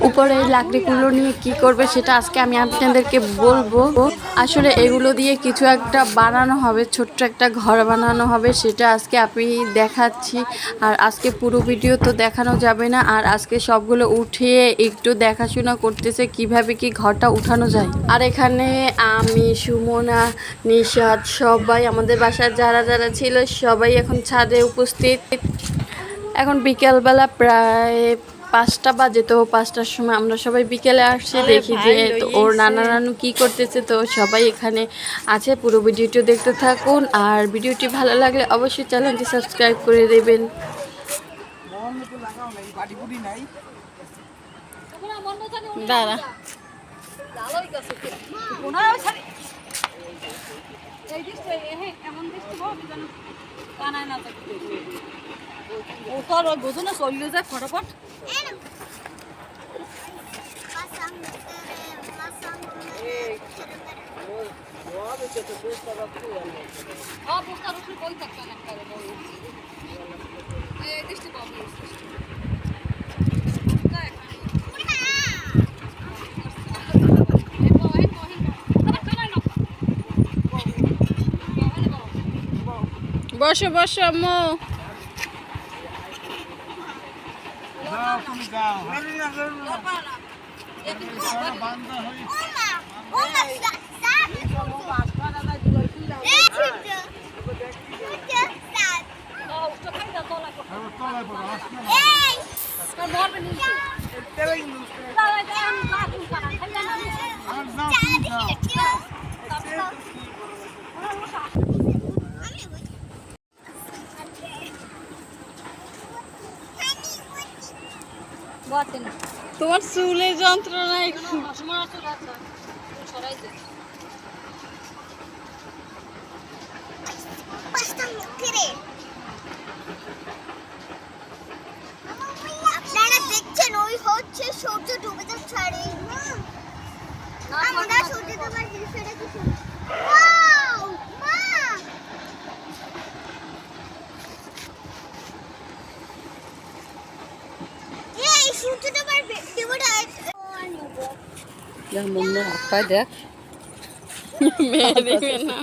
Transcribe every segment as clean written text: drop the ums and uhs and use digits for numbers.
উপরে এই লাকড়িগুলো নিয়ে কি করবে সেটা আজকে আমি আপনাদেরকে বলবো। আসলে এগুলো দিয়ে কিছু একটা বানানো হবে, ছোট্ট একটা ঘর বানানো হবে, সেটা আজকে আমি দেখাচ্ছি। আর আজকে পুরো ভিডিও তো দেখানো যাবে না, আর আজকে সবগুলো উঠিয়ে একটু দেখাশোনা করতেছে কিভাবে কি ঘরটা উঠানো যায়। আর এখানে আমি, সুমনা, নিশাদ সবাই আমাদের বাসার যারা যারা ছিল সবাই এখন ছাদে উপস্থিত। এখন বিকেলবেলা প্রায় 5টা বাজে, তো 5টার সময় আমরা সবাই বিকেলে আসছি, দেখি যে তো ওর নানা নানু কি করতেছে। তো সবাই এখানে আছে, পুরো ভিডিওটি দেখতে থাকুন। আর ভিডিওটি ভালো লাগলে অবশ্যই চ্যানেলটি সাবস্ক্রাইব করে দেবেন। দাঁড়া বোঝো না চললে যায় ফটাফট। বসো বসো আম্মু। তোমার চুলের যন্ত্রণা একটু আপনারা দেখছেন ওই হচ্ছে সূর্য ডুবে যাচ্ছে। আমরা সূর্য ডুবার দৃশ্যটা কি সুন্দর। ওয়াও মা, এই সূর্য ডুবার ভিডিওটা যা মন হাত দেখ মেরে দিবে না।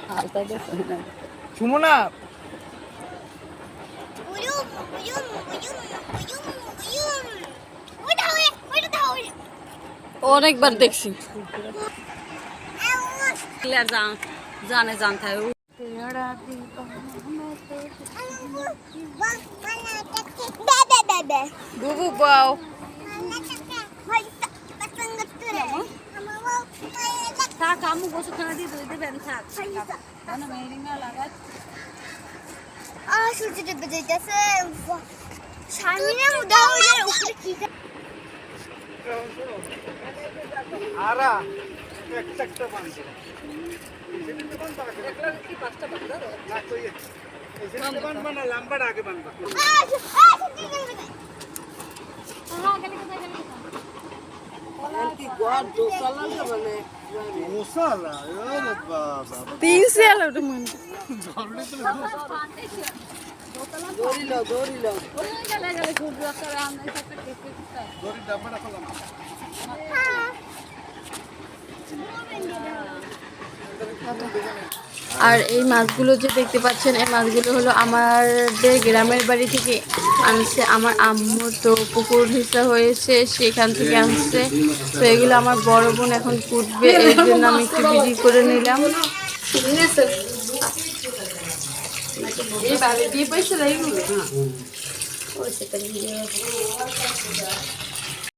হালটা দেখ সুমনা উয়ুম উয়ুম উয়ুম উয়ুম উয়ুম ওটা হয় ওটা দাও। অনেকবার দেখছি। জানে জানতে বুবু বাও কামু গোসু খানা দিয়ে দই দেবেন থাক মেরিঙ্গা লাগাত সূর্য ডুবে যাইতেছে। সামনে উদাহরণের উপরে কি আরা একটা একটা বানছে কি পাঁচটা বান্দা না কই এই বানবা না লম্বাটা আগে বানবা কি গড দোসালা মানে মশালা ও বাবা 3 সাল ওটা মন দৌড়িল দড়ি ডাব্বাটা খোলা আর এই মাছগুলো যে দেখতে পাচ্ছেন, এই মাছগুলো হলো আমাদের গ্রামের বাড়ি থেকে আনছে আমার আম্মু। তো পুকুর হিসা হয়েছে, সেখান থেকে আনছে। তো এগুলো আমার বড় বোন এখন কুটবে, এর জন্য আমি একটু বিক্রি করে নিলাম। এইভাবে দিয়ে পয়সা লাগবে।